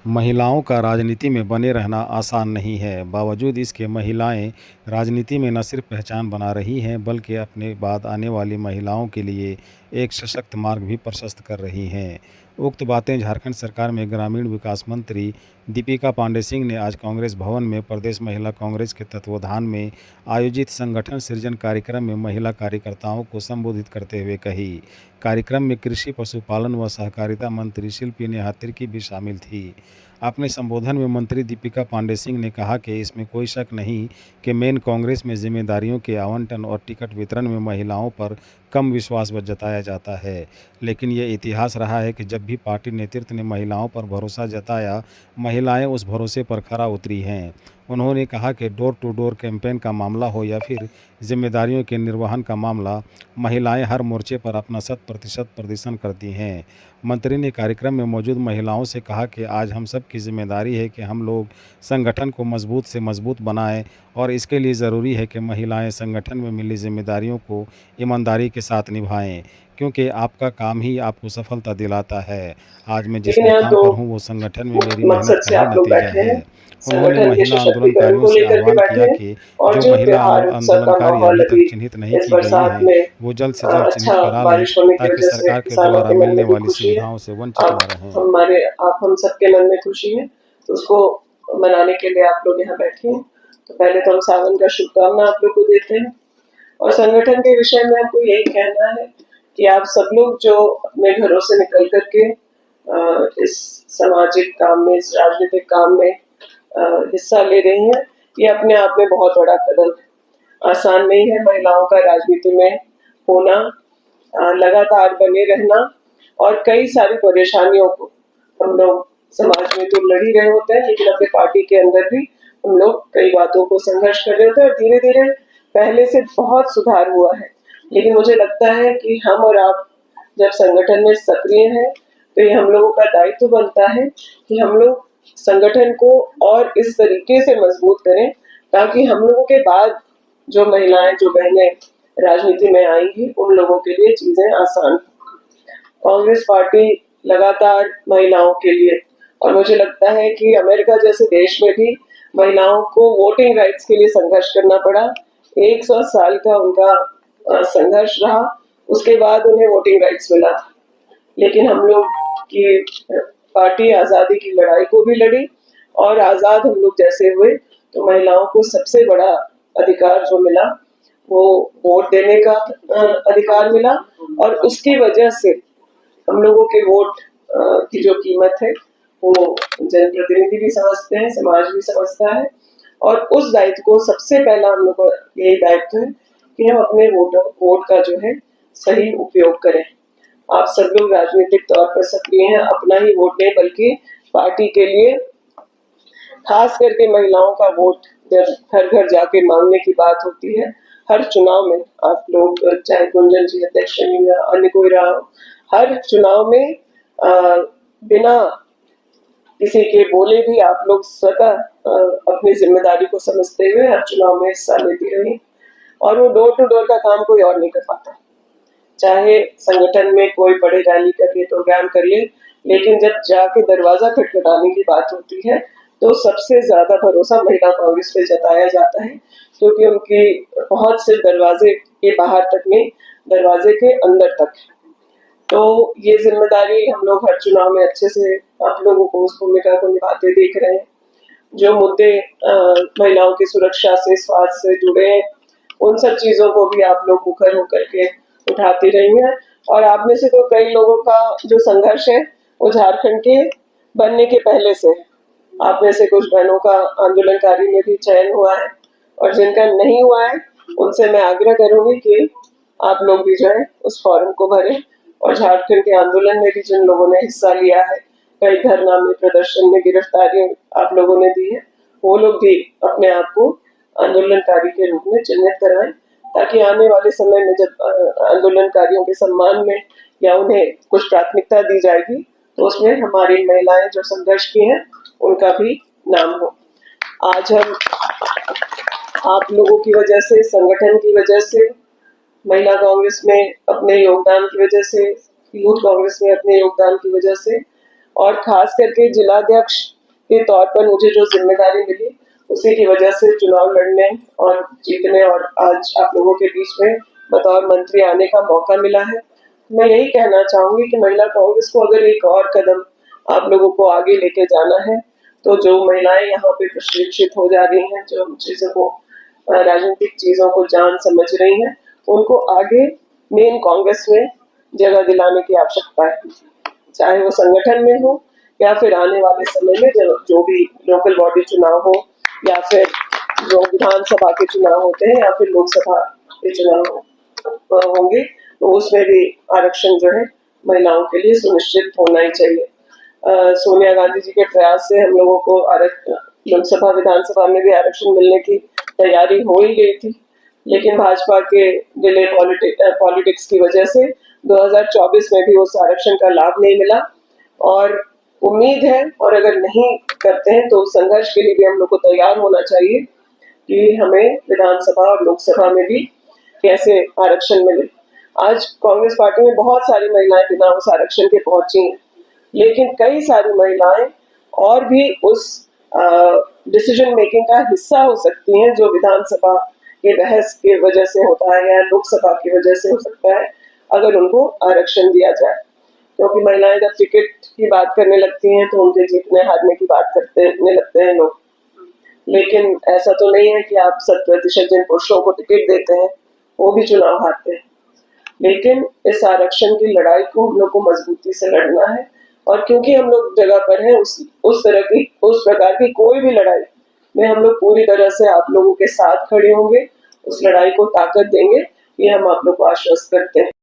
महिलाओं का राजनीति में बने रहना आसान नहीं है। बावजूद इसके महिलाएं राजनीति में न सिर्फ पहचान बना रही हैं, बल्कि अपने बाद आने वाली महिलाओं के लिए एक सशक्त मार्ग भी प्रशस्त कर रही हैं। उक्त बातें झारखंड सरकार में ग्रामीण विकास मंत्री दीपिका पांडे सिंह ने आज कांग्रेस भवन में प्रदेश महिला कांग्रेस के तत्वावधान में आयोजित संगठन सृजन कार्यक्रम में महिला कार्यकर्ताओं को संबोधित करते हुए कही। कार्यक्रम में कृषि, पशुपालन व सहकारिता मंत्री शिल्पी नेहा तिर्की भी शामिल थी। अपने संबोधन में मंत्री दीपिका पांडे सिंह ने कहा कि इसमें कोई शक नहीं कि मेन कांग्रेस में जिम्मेदारियों के आवंटन और टिकट वितरण में महिलाओं पर कम विश्वास जताया जाता है, लेकिन ये इतिहास रहा है कि जब भी पार्टी नेतृत्व ने महिलाओं पर भरोसा जताया, महिलाएं उस भरोसे पर खरा उतरी हैं। उन्होंने कहा कि डोर टू डोर कैंपेन का मामला हो या फिर जिम्मेदारियों के निर्वहन का मामला, महिलाएं हर मोर्चे पर अपना 100% प्रदर्शन करती हैं। मंत्री ने कार्यक्रम में मौजूद महिलाओं से कहा कि आज हम सब की जिम्मेदारी है कि हम लोग संगठन को मजबूत से मजबूत बनाएं और इसके लिए ज़रूरी है कि महिलाएं संगठन में मिली जिम्मेदारियों को ईमानदारी के साथ निभाएं, क्योंकि आपका काम ही आपको सफलता दिलाता है। आज मैं जिस लेकिन यहाँ मुकाम तो पर हूँ वो संगठन में मेरी मेहनत मकसद का से ही आप लोग नतीजा बैठे हैं, है। उन्होंने संगठन के महिला सशक्तिकरण आंदोलनकारियों को से लेकर के आह्वान बैठे किया हैं। कि और जो जो महिला त्योहार उत्सव का आंदोलनकारी माहौल अभी तक अभी चिन्हित नहीं इस की गई बरसात हैं, में वो जल्द से जल्द चिन्हित अच्छा करा लें बारिश होने की ताकि वजह से सरकार के किसानों द्वारा के मन मिलने में भी वाली खुशी है। सुविधाओं से वंचित आप न रहें। आप हम सबके मन में खुशी है, तो उसको मनाने के लिए आप लोग यहाँ बैठे हैं। तो पहले तो हम सावन का शुभकामना आप लोग को देते हैं। और संगठन के विषय में हमको यही कहना है कि आप सब लोग जो अपने घरों से निकल करके इस सामाजिक काम में, इस राजनीतिक काम में हिस्सा ले रही हैं, ये अपने आप में बहुत बड़ा कदम है। आसान नहीं है महिलाओं का राजनीति में होना, लगातार बने रहना, और कई सारी परेशानियों को हम लोग समाज में तो लड़ ही रहे होते हैं, लेकिन अपने पार्टी के अंदर भी हम लोग कई बातों को संघर्ष कर रहे होते हैं और धीरे धीरे पहले से बहुत सुधार हुआ है। लेकिन मुझे लगता है कि हम और आप जब संगठन में सक्रिय हैं, तो ये हम लोगों का दायित्व बनता है कि हम लोग संगठन को और इस तरीके से मजबूत करें ताकि हम लोगों के बाद जो महिलाएं, जो बहनें राजनीति में आएंगी, उन लोगों के लिए चीजें आसान। कांग्रेस पार्टी लगातार महिलाओं के लिए, और मुझे लगता है कि अमेरिका जैसे देश में भी महिलाओं को वोटिंग राइट्स के लिए संघर्ष करना पड़ा। 100 साल का उनका संघर्ष रहा, उसके बाद उन्हें वोटिंग राइट्स मिला। लेकिन हम लोग की पार्टी आजादी की लड़ाई को भी लड़ी, और आजाद हम लोग जैसे हुए तो महिलाओं को सबसे बड़ा अधिकार जो मिला वो वोट देने का अधिकार मिला। और उसकी वजह से हम लोगों के वोट की जो कीमत है वो जनप्रतिनिधि भी समझते हैं, समाज भी समझता है। और उस दायित्व को सबसे पहला हम लोग को यही दायित्व है कि हम अपने वोट का जो है सही उपयोग करें। आप सब लोग राजनीतिक तौर पर सक्रिय हैं, अपना ही वोट नहीं बल्कि पार्टी के लिए, खास करके महिलाओं का वोट जब घर घर जाके मांगने की बात होती है, हर चुनाव में आप लोग, चाहे गुंजन जी अध्यक्ष या अन्य कोई रहा हो, हर चुनाव में बिना किसी के बोले भी आप लोग स्वतः अपनी जिम्मेदारी को समझते हुए हर चुनाव में हिस्सा लेती रही। और वो डोर टू डोर का काम कोई और नहीं कर पाता, चाहे संगठन में कोई बड़े रैली कर ले, प्रोग्राम कर ले, लेकिन जब जाके दरवाजा खटखटाने की बात होती है तो सबसे ज्यादा भरोसा महिला कांग्रेस पे जताया जाता है, क्योंकि उनकी पहुंच सिर्फ दरवाजे के बाहर तक नहीं, दरवाजे के अंदर तक है। तो ये जिम्मेदारी हम लोग हर चुनाव में अच्छे से आप लोगों को उस भूमिका को निभाते देख रहे हैं। जो मुद्दे महिलाओं की सुरक्षा से, स्वास्थ्य से जुड़े हैं, उन सब चीजों को भी आप लोग मुखर होकर के उठाती रही हैं। और आप में से तो कई लोगों का जो संघर्ष है वो झारखंड के बनने के पहले से है। आप में से कुछ बहनों का आंदोलनकारी में भी चयन हुआ है, और जिनका नहीं हुआ है उनसे मैं आग्रह करूंगी कि आप लोग भी जो है उस फॉर्म को भरें। और झारखंड के आंदोलन में भी जिन लोगों ने हिस्सा लिया है, कई धरना में, प्रदर्शन में गिरफ्तारी आप लोगों ने दी है, वो लोग भी अपने आप को आंदोलनकारी के रूप में चिन्हित कराएं, ताकि आने वाले समय में जब आंदोलनकारियों के सम्मान में या उन्हें कुछ प्राथमिकता दी जाएगी तो उसमें हमारी महिलाएं जो संघर्ष की हैं उनका भी नाम हो। आज हम आप लोगों की वजह से, संगठन की वजह से, महिला कांग्रेस में अपने योगदान की वजह से, यूथ कांग्रेस में अपने योगदान की वजह से, और खास करके जिलाध्यक्ष के तौर पर मुझे जो जिम्मेदारी मिली उसी की वजह से चुनाव लड़ने और जीतने और आज आप लोगों के बीच में बतौर मंत्री आने का मौका मिला है। मैं यही कहना चाहूंगी कि महिला कांग्रेस को अगर एक और कदम आप लोगों को आगे लेके जाना है तो जो महिलाएं यहाँ पे प्रशिक्षित हो जा रही हैं, जो चीजों को राजनीतिक चीजों को जान समझ रही हैं, उनको आगे मेन कांग्रेस में जगह दिलाने की आवश्यकता है, चाहे वो संगठन में हो या फिर आने वाले समय में जो भी लोकल बॉडी चुनाव हो या फिर जो विधानसभा के चुनाव होते हैं या फिर लोकसभा के चुनाव होंगे, तो उसमें भी आरक्षण जो है महिलाओं के लिए सुनिश्चित होना ही चाहिए। सोनिया गांधी जी के प्रयास से हम लोगों को लोकसभा विधानसभा में भी आरक्षण मिलने की तैयारी हो ही गई थी, लेकिन भाजपा के डिले पॉलिटिक्स की वजह से 2024 में भी उस आरक्षण का लाभ नहीं मिला और उम्मीद है, और अगर नहीं करते हैं तो संघर्ष के लिए भी हम लोग को तैयार होना चाहिए कि हमें विधानसभा और लोकसभा में भी कैसे आरक्षण मिले। आज कांग्रेस पार्टी में बहुत सारी महिलाएं बिना उस आरक्षण के पहुंची हैं, लेकिन कई सारी महिलाएं और भी उस डिसीजन मेकिंग का हिस्सा हो सकती हैं जो विधानसभा के बहस की वजह से होता है या लोकसभा की वजह से हो सकता है, अगर उनको आरक्षण दिया जाए। क्योंकि महिलाएं जब टिकट की बात करने लगती हैं तो उनके जीतने हारने की बात करने लगते हैं लोग, लेकिन ऐसा तो नहीं है कि आप 100% जिन पुरुषों को टिकट देते हैं वो भी चुनाव हारते हैं। लेकिन इस आरक्षण की लड़ाई को हम लोग को मजबूती से लड़ना है, और क्योंकि हम लोग जगह पर हैं उस प्रकार की कोई भी लड़ाई में हम लोग पूरी तरह से आप लोगों के साथ खड़े होंगे, उस लड़ाई को ताकत देंगे, ये हम आप लोग को आश्वस्त करते हैं।